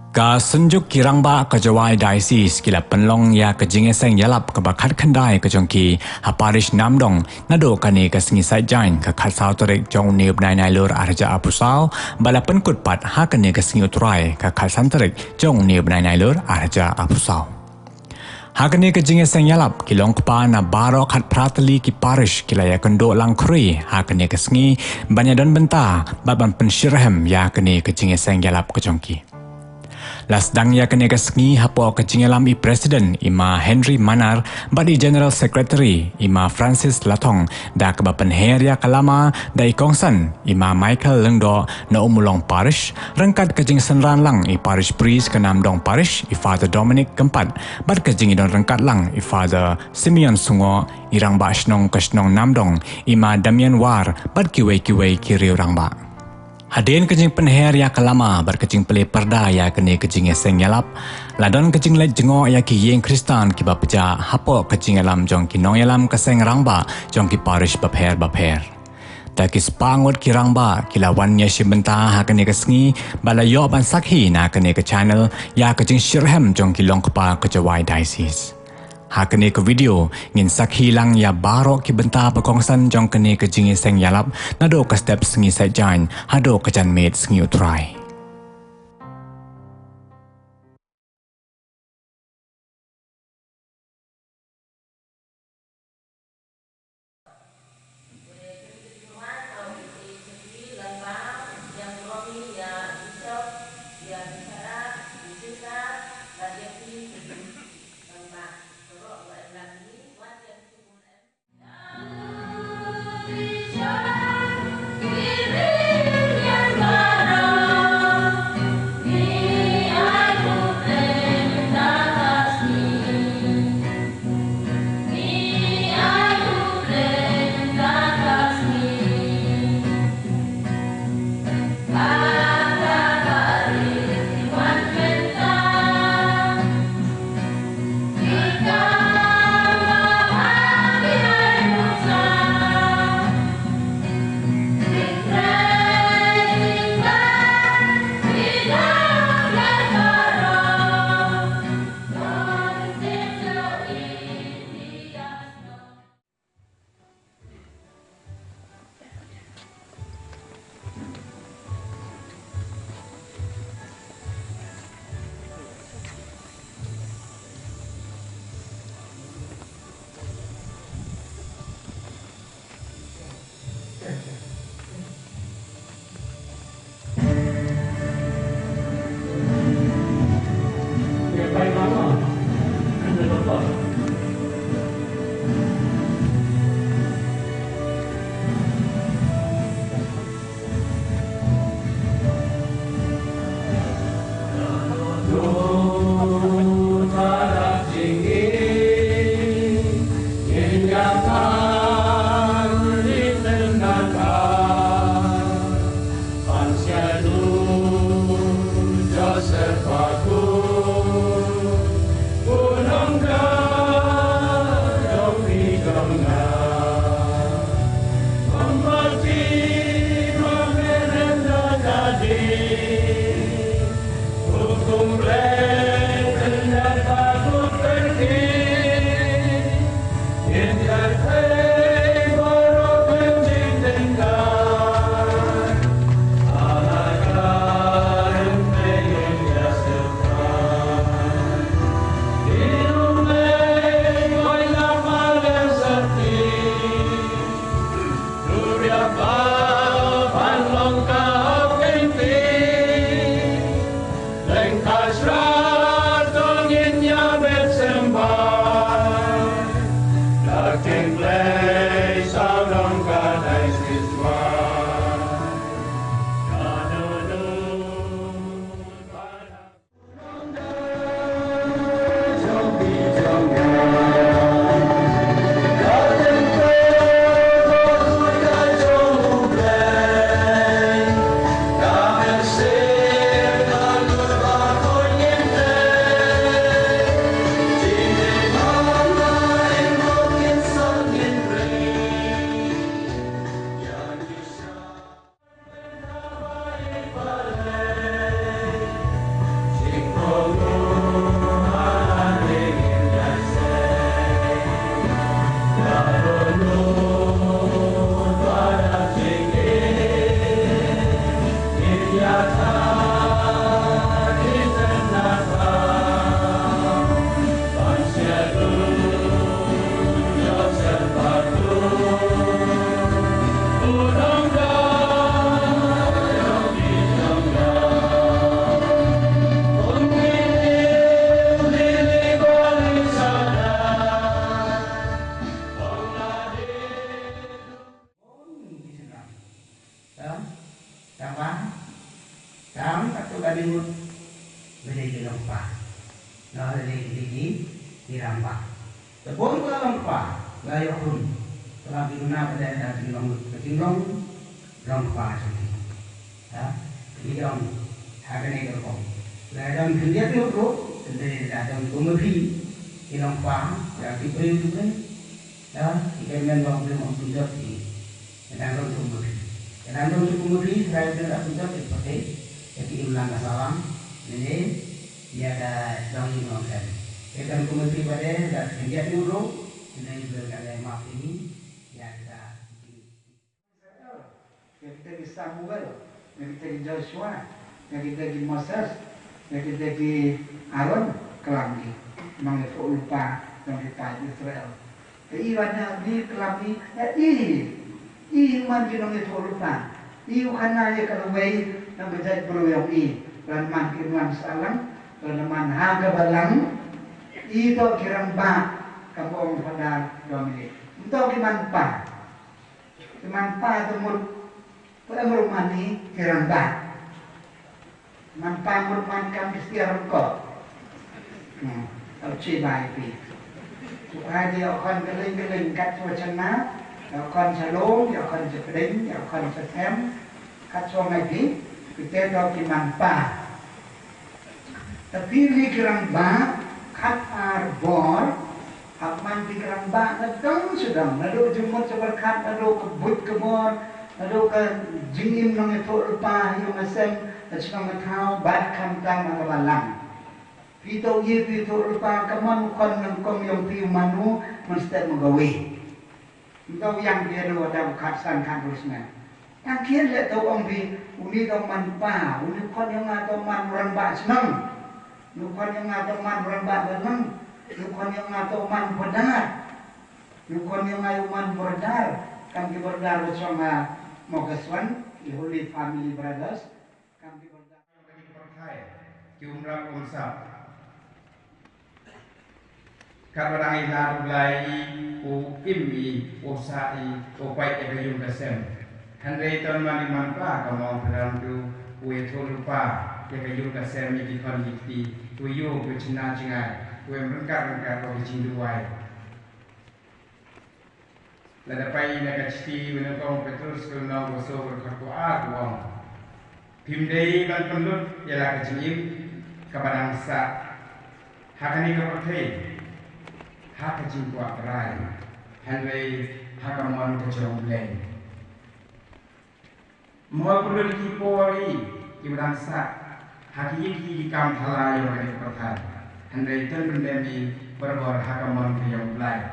Ka senjuk kirang ba ka jawai diocese kila penlong ya ka jingeseng yalap ka bakat khandai ka jongki ha parish namdong nado kani ka singi sai jain ka khatsau torek jong neub nai nai lor arja apusau bala penkut pat ha kani ka singi utrai ka khatsan torek jong neub nai nai lor arja apusau. Hakani ka jingeseng yalap kilong kpa na baro khat pratali ki parish kila ya kendo lang kri hakani ka singi banyadon benta baban pensyirahem ya kani ka jingeseng yalap ka jongki. Lasdang ya kene kesngi hapo kecingelam i Presiden ima Henry Manar badi General Secretary ima Francis Latong da kebapen her ya kalama da i Kongsan ima Michael Lengdo na umulong parish rengkat kejing senran lang i parish priest ke Namdong parish i Father Dominic Kempat bad kejing idon rengkat lang i Father Simeon Sungo irang ba snong kesnong Namdong ima Damian War bad kiwei kiri orang ba. Hadin kejing penher ya kelama berkejing pele perda ya kene kejing eseng yalap ladon kejing let jengo ya ki yeng Kristan ki bapja hapo kejing alam jong ki nong yalam keseng rangba jong ki parish bapher ta ki spangot ki rangba ki lawan ya shibenta ha kene kesngi bala yo ban sakhi na kene ke channel ya kejing shirhem jong ki longkpa ke jawai diocese. Ha kene ke video ngin sakhi lang ya baro ki benta pekongsan jong kene ke jingi seng yalap nado ke step sengi sai jain hado ke jan med sengi utrai. đó làm bá tám các tôi đã đi luôn bây giờ thì làm bá nó là đi làm bá rồi bốn cái làm bá là yêu hồn làm gì nào bây giờ là chính lòng bá rồi đó thì ông hai cái này được không là đồng thứ nhất lúc đó thì là đồng của mấy phi thì lòng bá là cái bê đấy đó thì cái men vòng cái mỏng trung cấp thì đang trong một cái đang trong một cái saya tidak tunjuk seperti jadi ulang salam ini dia ada dong ngomong kita kemudian pada dan dia dulu ini berkali maaf ini ya kita di Samuel kita di Joshua kita di Moses kita di Aaron kelambi mengifu lupa dan kita Israel ibadah di kelambi iman kinong ito lupa iyo kanaya kalaway na bajay peruyang lan man kinwan salang lan man hagabalang ito kiramba kapong pada domini ito kimanpa tumul pada merumani kiramba manpa meruman kam istiaran ko al cibai pi supaya dia akan geling-geling kat wacana con sẽ lố, con sẽ đánh, con sẽ thém, cắt cho ngay tí, cái tên đó thì màn pa. Tapi ni kerang ba, kat arbor, man di kerang ba, nadang sedang, nado jumot sa berkat, nado kebut kebor, nado ke jingim nang itu lupa, yung asem, at sinang matao, bad kamtang mga balang. Pito lupa, kamon kon ng kong yung piyumanu, manstep magawi. Tahu yang dia lu ada khasan terusnya. Yang kian le tahu orang bi uni tahu manpa, uni kon yang atau man rembak senang, uni kon yang atau man rembak senang, uni kon yang atau man benar, uni kon yang atau man benar. Kami berdar bersama Mogeswan, the Holy Family Brothers. Kami berdar bagi partai jumlah konsep. Karena ilar mulai imi usai upai ekayum kasem. Handai tahun mani manpa kamu berantu itu lupa ekayum kasem ini konflikti tuyu bercina cengai merengkar kau cinduai. Lada pai nak citi menengkau petrus kalau boso berkatu uang. Pimdei kan penuh ialah kecingim kepada masa hakani kepercayaan. Hak jingkwa perai, Henry hakamon kecong bleng. Mau perlu dikipori, kiberang sak, hakiki kam thalai oleh pertan. Henry ten bendemi berbor hakamon kecong bleng.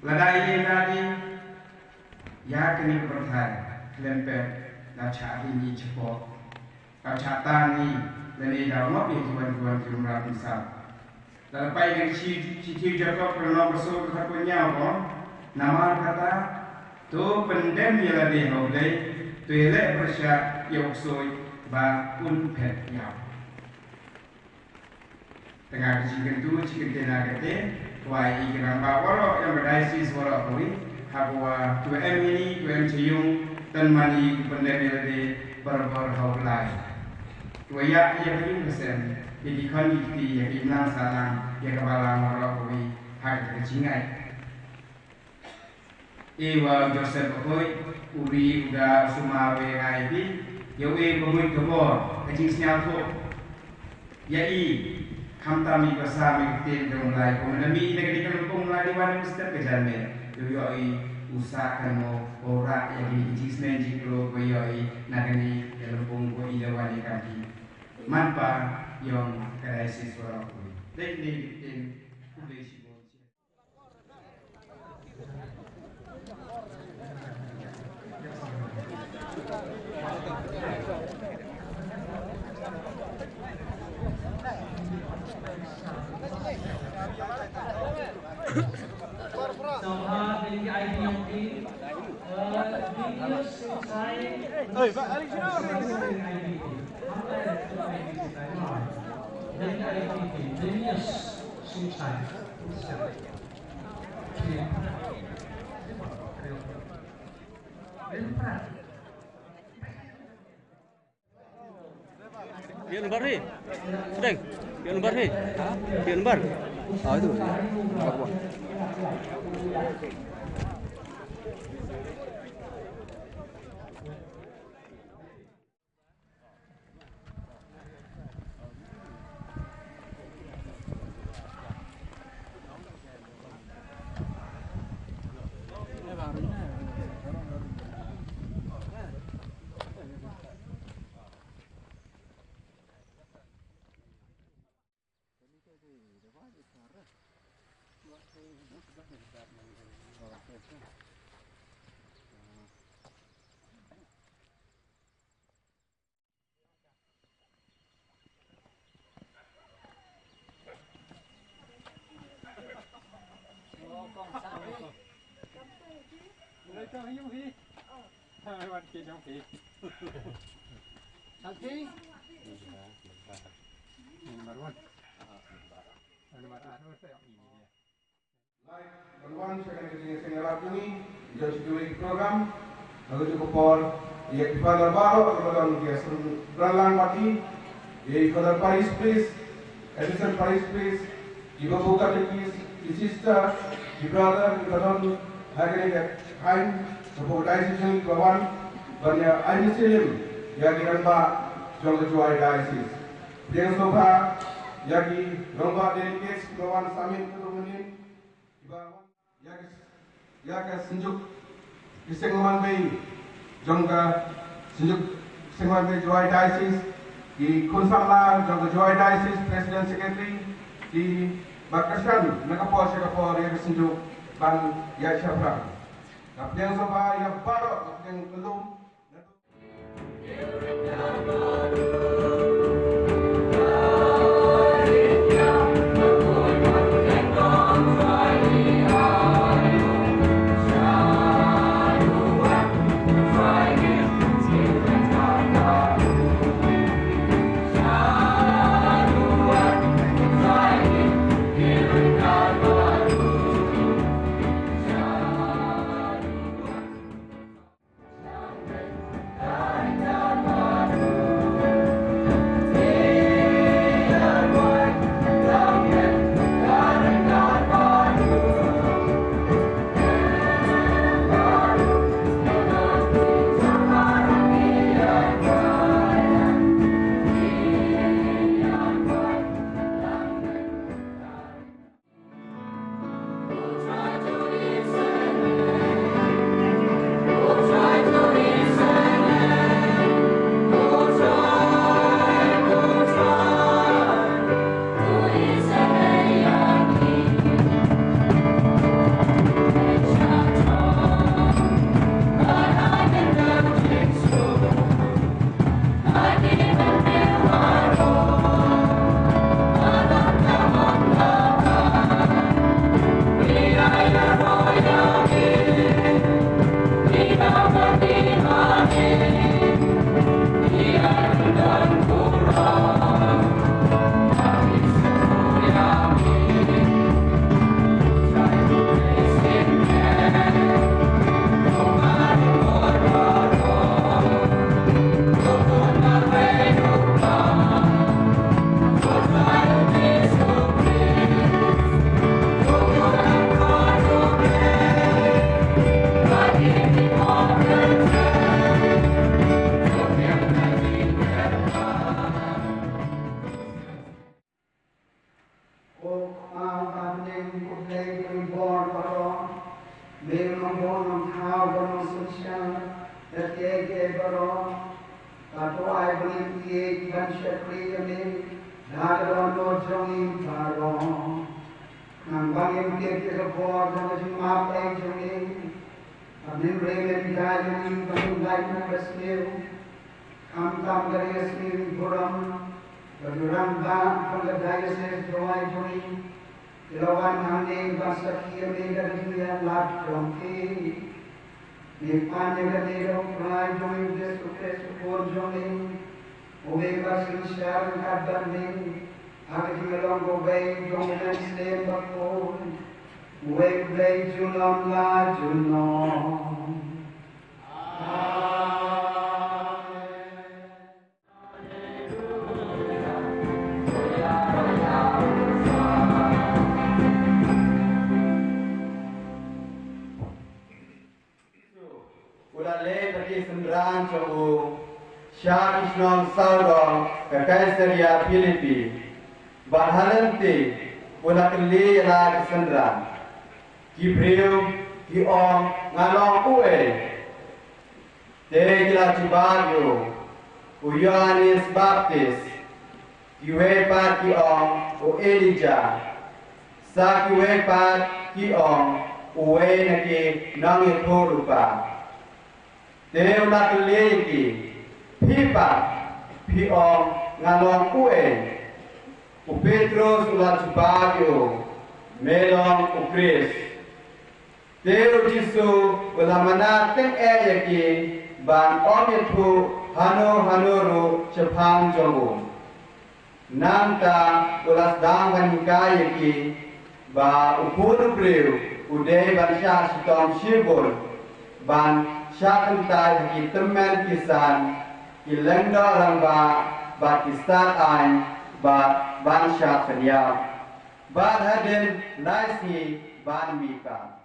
Ladai nadi, ya kini pertan, lempet, laca ini cepok, kaca tani, leni dalam mobil tuan jumlah besar. Dalam yang cicil Jacob pernah bersuara katanya apa? Nama kata tu pendem ialah dia oleh tu elak bersyak yang usui ba un pet yang. Tengah cikin tu cikin tenaga kete, wah ikan bawa yang berdaya suara koi, habwa tu ini tu ciyung dan mani pendem ialah dia berhubungan. Tu ia pun kesen. Jadi kondisi yang inang salang yang kepala merokoi hak kecingai. Ewa Joseph Okoi uri udah sumawe ngaibi yawe pemui kebor kecing sinyal tu. Yai kamtami bersama kita dong lai komenami negeri kampung lai wan mesti kejarme. Yoi usahakan mo ora yang kecing sinyal jiklo koyoi nagani dalam pungko ilawani kaki. Manpa yang krisis orang kulit. Teknik yang kulit sibuk. Oi, Pak Ali sini. Dari IPP, Denius Sultan. Pion lembar ni. Sedang. Pion lembar ni. Pion lembar. Ah itu. Apa? Berwan sekarang saya ngelap ini jadi security program lalu cukup por ia kifadar baru kalau dia berlan mati ia kifadar Paris please Edison Paris please ibu buka tekis di sister di brother di kawan hari ini kain supportation kawan banyak Muslim yang dirampak jong kecuali diocese dia sofa yagi lomba delegates kawan samin kerumunin Yaga senjuk Sengwan Bay Jongga senjuk Sengwan Bay Joy Diocese di Kunsangla Jongga Joy Diocese President Secretary di Bakaskan Nakapor Sekapor Yaga senjuk Ban Yashapra Kapten Soba yang baru Kapten Kelum Ilawan hanging basa kia mega dunia lap rongki. Nipan mega nero prai join des ukres ukor join. Omega sinshar kadar ning. Agak melong gobay jong dan stem bakon. Wek blay junom la junom. Amen. Jalan Cohu, Syah Isnon Saudong, ke Kaisaria Filipi. Barhalenti, pula keli la kesendran. Kibriu, kiong, ngalong uwe. Tegila Cibario, Yohanes Baptis, Kiwepat kiong, o Elijah. Sa kiwepat kiong, uwe naki nangi rupa. Teula keliki, pipa, piong ngalong uwe. U Petrus ulat Cibario, melong u Chris. Teu Jisu ulamana teng yaki ban omitu hano cepang jogu. Nanta ulas dangan yaki ba upunu priu udai ban syah sitom shibul ban syah kentai yaki temen kisan ilengdo orang ba kistan ain ba ban syah kenyap. Ban hadin naisi ban mika.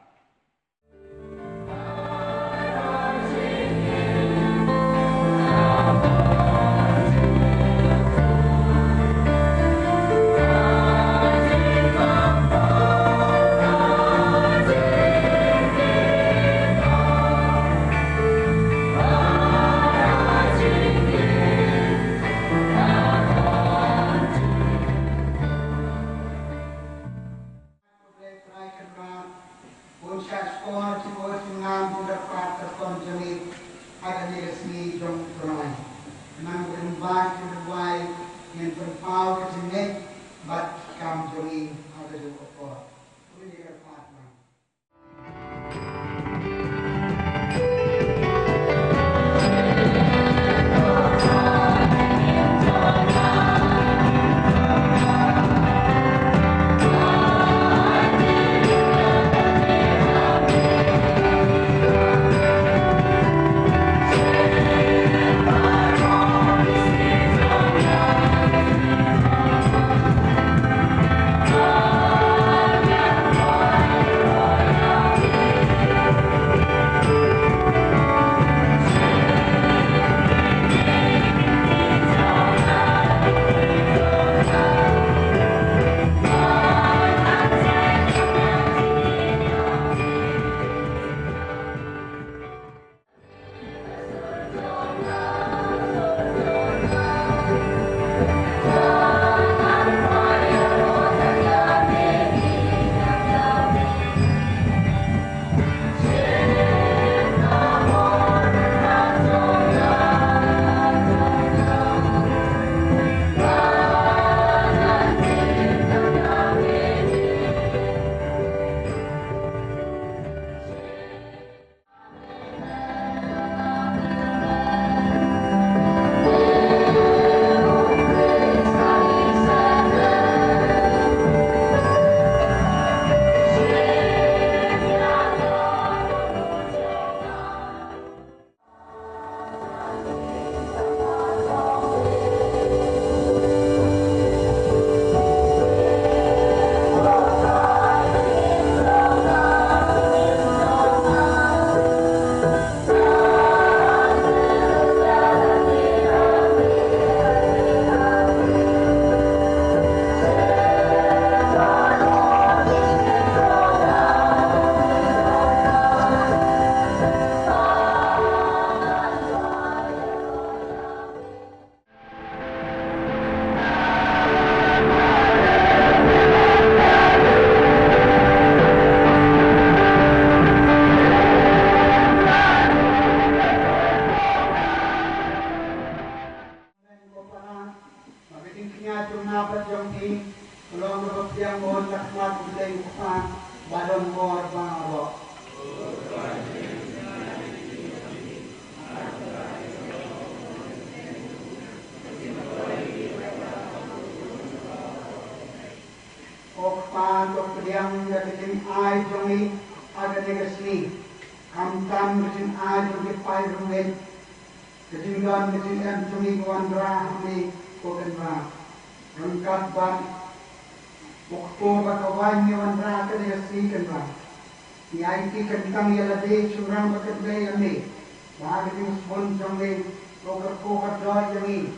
Saat ini pun jomli proker joy yang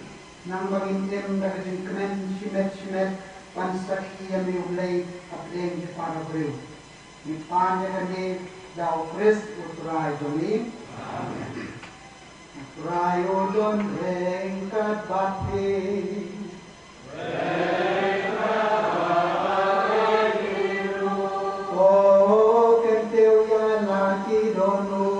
nang bangin tem dah kemen simet pansaki yang diulai apeng di para beliau. Di panya kami dah Chris uturai jomli. Uturai odon rengkat bati. Oh, kenteu ya laki dono.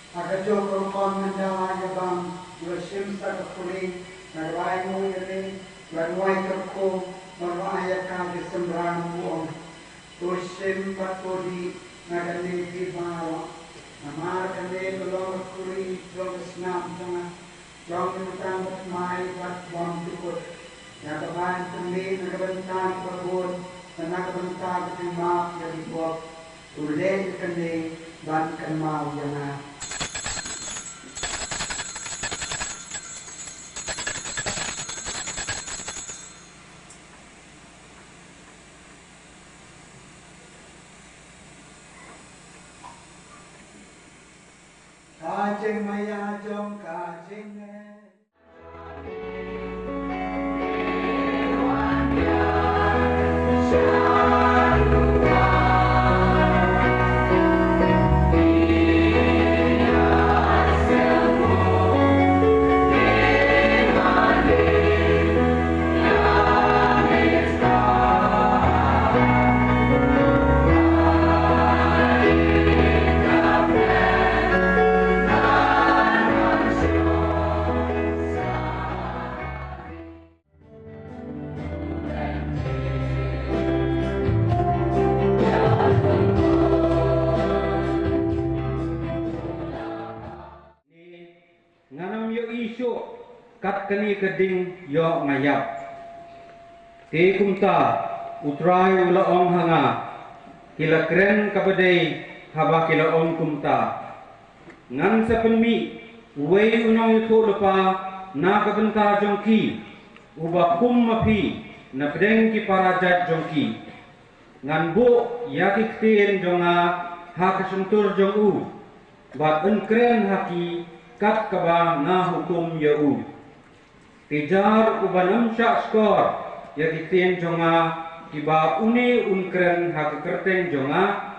Agar jauh kon menjalankan bang, bersim tak kepuli, berwai mu ini, berwai terko, berwai kami sembrang buong, bersim patodi, nagani di bawah, namar kami belum kuri, belum senam tengah, belum menutang bermai bat bang tukut, ya kebahan kami nagabentan perbun, nagabentan berjumah dari buat, tulen kami ban kenal jangan. Kajeng maya jong kajeng kat kani keding yo ngayap te kumta utrai ulaong hanga kila kren kabadai haba kila ong kumta ngan sa penmi uwe unong ito lupa na kabenta jongki uba kum mapi na pedeng ki para jat jongki ngan bu yakik tin jonga ha kasuntur jong u bat kren haki kat kaba na hukum ya u Tijar ubanam syak skor ya ditien jonga kiba uni unkren hak kerten jonga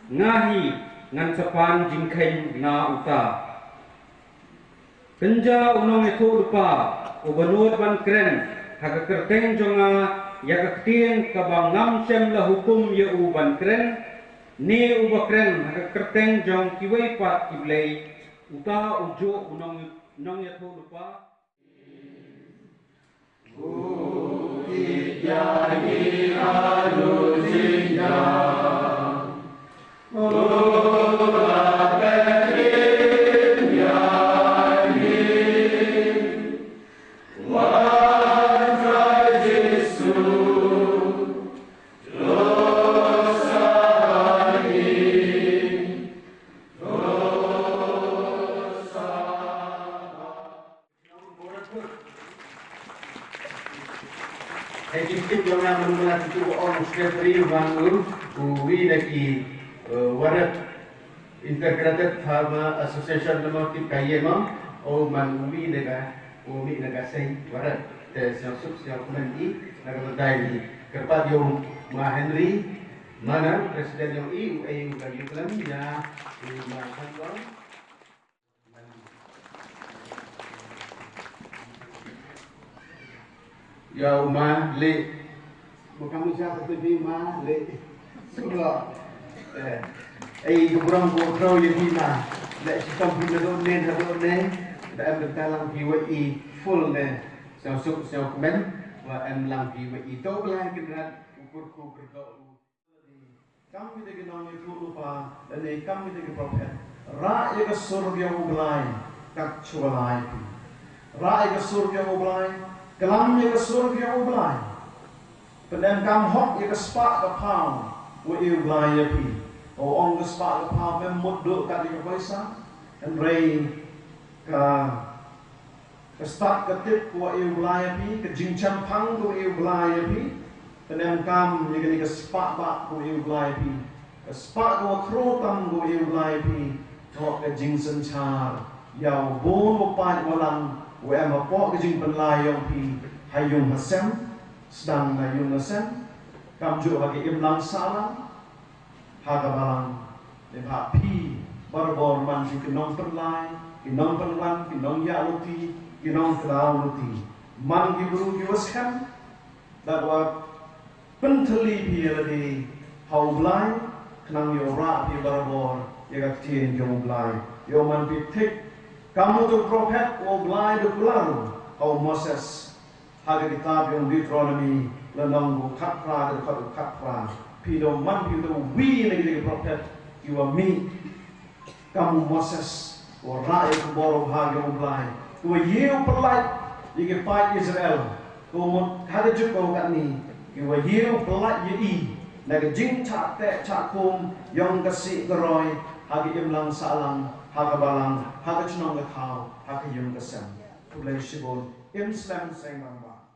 ngahi ngan sepan jingkhen na uta Kenja unong itu lupa, ubanut ban keren, haga kerteng jonga, ya ketien kabang ngam sem la hukum ya uban keren, ni uba keren haga kerteng jong kiwai pat kiblei, uta ujo unong itu lupa. Ekip yang mengenal itu orang sekretari bangun, we lagi warat integrated farmer association nama kita kayema, man we naga say warat siang siang nanti naga berdaya kerpat yang Henry mana presiden yang EU lagi dalam ya Mahan ya umah le bukan siapa tu di ma le sudah kurang kontrol yang di ma le sistem pindah ne dah bertalang PWI full ne masuk komen wa lang PWI tu lah kita ukur berdoa kami dengan nama itu lupa dan kami dengan prophet rakyat ke surga mulai tak cuai rakyat ke surga mulai kelam ye ke surga ublai pedang kam hok ye ke spak ke pau wa ublai ye pi o ong ke spak ke pau mem muduk ka di paisa and rei ke spak ke tip wa ublai pi ke jingcham pang ko ublai pi pedang kam ye ke spak ba ko ublai pi ke spak ko kro tam ko ublai pi thok ke jingsen char yau bon mo pa walang wa ma po ke jing penlai yang pi hayung hasem sedang hayung hasem kam ju bagi imlang salam haga balang de ba pi barbor man ji ke nong penlai ke nong penwan ke nong ya luti ke nong klau luti man gi buru gi waskan dadwa penteli pi lagi hau blai kenang yo ra pi barbor ye ga tien jo blai yo man pi tik kamu tu prophet o blai de kularu kau Moses haga kitab yang Deuteronomy lenong bu khatra de khatra pido man pido we lagi prophet you are me kamu Moses o rae ku boro haga o blai ku yeu pelai ye pai Israel ku mo haga juko kat ni you are yeu pelai ye naga jing chat te chat kum yang kasih geroi haga imlang salang haga balang, haga cunong gatau, haga yung kasam. Tulay sibol, Islam sayang bangba.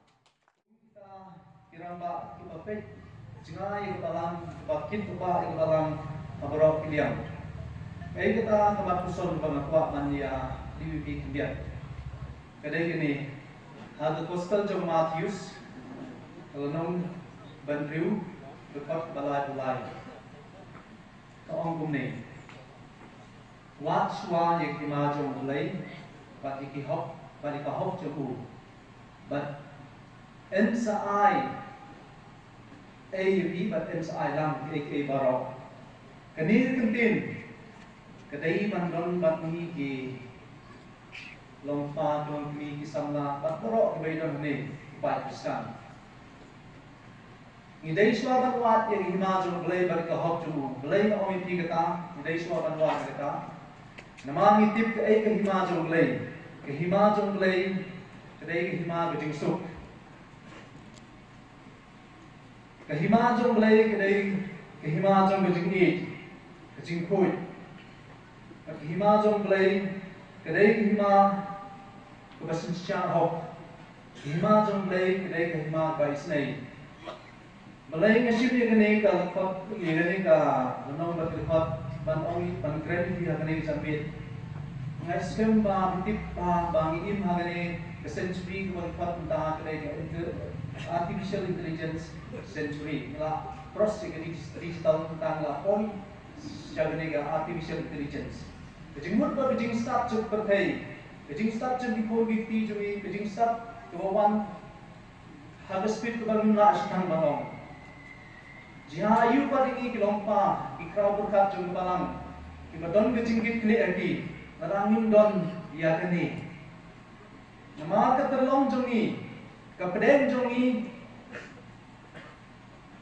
Kita kiramba kipapit, jingay balang, kipakin kupa balang, mabarok kiliang. Kaya kita kematuson pangakwa mania DWP Kimbian. Kadang ini, haga Coastal Jong Matthews, kalanong Bandriu, dekat balai-balai. Kaong kumne. Wat swa yang kimajong ulay, pati kihok joku, but MSI AUP but MSI lang AK barok. Kanil kentin, kadai mandon bat ni ki longfa don ni kisamla bat barok kibay don ni bat piskan. Ngidai swa bat wat yang kimajong ulay bat kahok joku, ulay na omipi kata, ngidai swa bat wat kata. Nama ngitip ke ai ke hima jonglei kedai ke hima bejing suk ke hima jonglei kedai ke hima jong bejing it bejing khui ke hima jonglei kedai ke hima ke basin siang hok ke hima jonglei kedai ke hima bai snei malai ngasip ye kene ka khot ye kene ka nong ba khot ban ong ban kren di hagane sambit ngai skem ba bitip pa bang im hagane century ko pat ta kare artificial intelligence century la cross digital tentang la pon syagane ga artificial intelligence kejimut ba bijing start cuk perthai kejing start jeng dipur giti jui kejing start kebawan hagas speed kebang na asitang balong jia ayu paringi kilompa ikrau berkat jung balang kibadon kejing git kini agi narangin don ya kini nama keterlong jongi kapeden jongi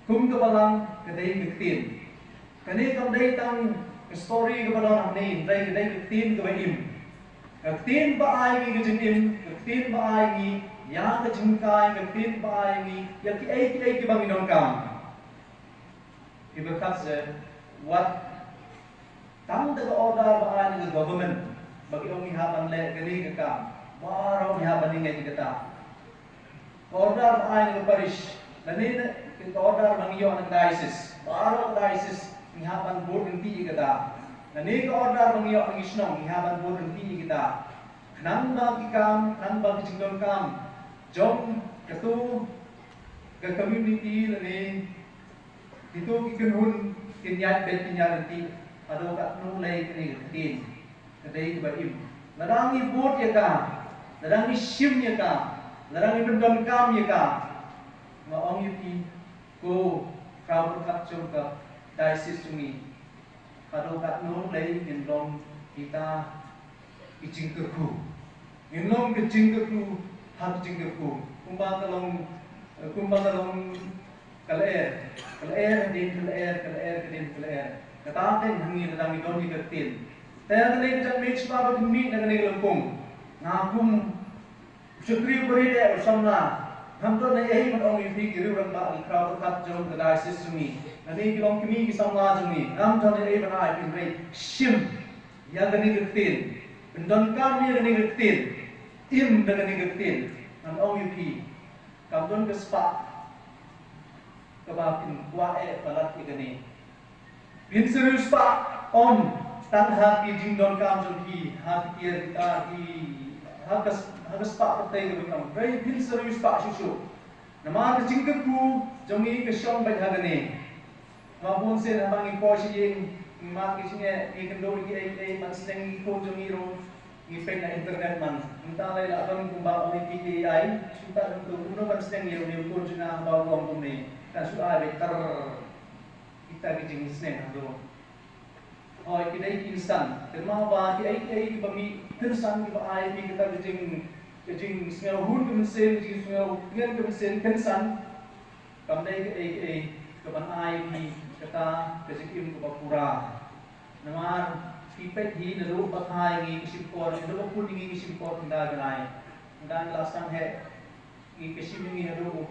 kum kebalang kedai giktin kani kamdai tang story kebalang ni dai kedai giktin kebaim giktin ba ai gi gijim giktin ba ai gi ya kejingkai giktin ba ai gi ya ki ai ki bangin kam ibakat se what tang de order ba ai ni government bagi orang ihaban le kani ke kam baru ihaban ni ngai kita order ba ai ni parish lani kita order mangiyo ang diocese baru diocese ihaban board ng kita lani ka order mangiyo ang isnong ihaban board ng kita nang ba kikam nang ba kijingdon kam jom ketu ke community lani itu kikenhun kinyat bet kinyat nanti ado kat nulai kini tin kedai baim larangi board ya ka larangi sim ya ka larangi bendon kam ya ka maong yuti ko kau berkat surga diocese sungi ado kat nulai indong kita ijing keku indong kejing keku hak jing keku kumbang kalong kalaer din kalaer kataten hangi ladang idon higtin taya kanay jang mix pa ba mi na kanay lampong ngapum sukri beride samna hamto na yahi man ong ifi giru rang ba al crowd kat jong the diocese sumi kanay kilong kimi ki samna jumi hamto na yahi man ai pin rei shim ya kanay gtin pendon kam ni kanay gtin im da kanay gtin an ong ifi kamdon kespa kebakin kuae palat igani bin serius pak om tan hati jingdon kam jodi hati tiar kita hi hagas pak petai ke bekam very bin serius pak susu nama ke jingkeku jongi ke shong ban hagani mabun sen abangi posi yeng ma ke singe ni kendo ki ai man seng ko jongi ro ni pen na internet man entah lai la don kumbang oli ki ai suta do uno ban seng yero ni ko jina ba wong ni kan sudah better kita kejing senen ado oh kita insan terma ba ki bami insan ki ba ai ki kita kejing smell hun ke sen kejing smell ngen ke sen kensan kamdai ke ban ai ki kata kejing im ke pura namar pipet hi nalu pakai ngi simpor nalu pun ngi simpor tinda ganai dan lasang he ki kesim ngi nalu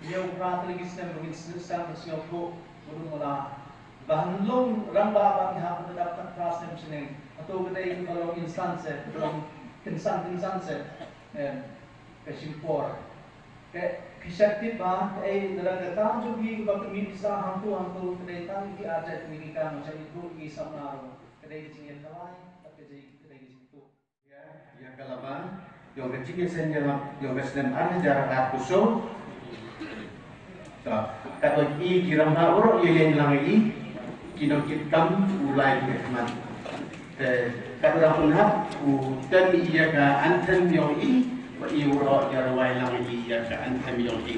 dia berat lagi sistem bagi sistem bersiapku belum mula bahan long ramba bang hak mendapatkan prasem seneng atau kedai kalau instansi belum instansi kesimpor ke kisahti bah dalam kata juga waktu ini bisa hantu kedai tang di adat ini kan macam itu di samaro kedai kecil kalai kedai situ ya yang kalaban yang kecil senjata yang besar ada jarak kusum kalau i kiram ha oro ye lang i kinokit kam ulai man kalau rapun ha u tan iya ka antan yo i wa i oro ya rawai lang i ya ka antan yo i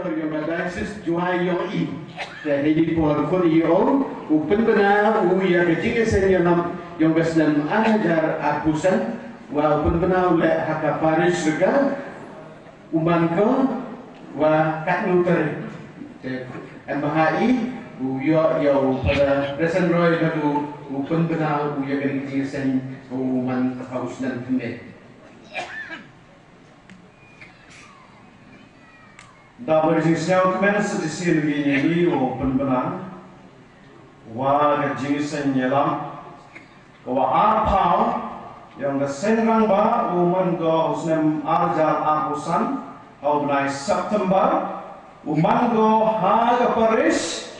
Procurator yang Diocese Juai Yong I dan Hedi Por Kodio Upen Bena Uya Kejinga Senior Nam yang Besnam Ajar Apusan wa Upen Bena Ule Haka Paris Rega Umanko wa Kak Nuter MHI Uya Yau pada Present Roy Gadu Upen Bena Uya Kejinga Senior Uman Haus dan Pembe Dapat disingsiau kemen sedisi begini o penbenang, wa kejingsen nyelam, wa arpau yang kesenrang ba uman go usnem arjal akusan, au benai September, uman go haga Paris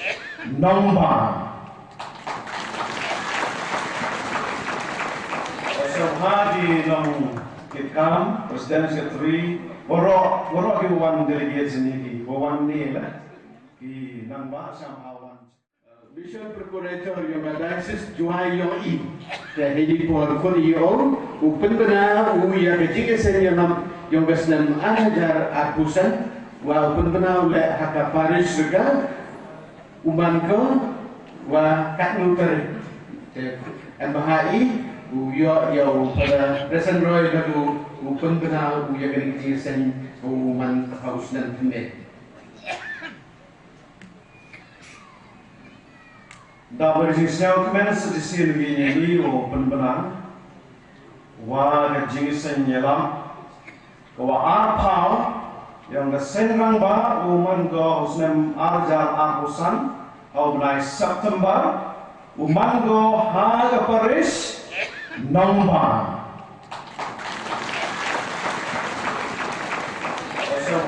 nomba. Hadi nong kitkam Presiden Sekretari. Waro ki wan delegates ni ki wan ni la ki nang ba sam hawan Bishop Procurator yang Diocese Juai Yong I dan Hedi Por Kodio Upen Bena Uya Kejinga Senior Nam yang Besnam Ajar Apusan wa Upen Bena Ule Haka Paris Rega Umanko wa Kak Nuter MHI Uya Yau pada Present Roy Gadu Upen Bena Uya Kejinga Senior Uman Haus dan Pembe Dapat disingsiau kemen sedisi begini o penbenang, wa kejingsen nyelam, wa arpau yang kesenrang ba uman go usnem arjal akusan, au benai September, uman go haga Paris nomba.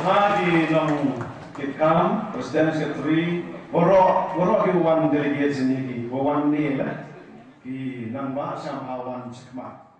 Hadi nong kitkam Presiden Sekretari. Waro ki wan delegates ni ki wan ni la ki nang ba sam hawan cikma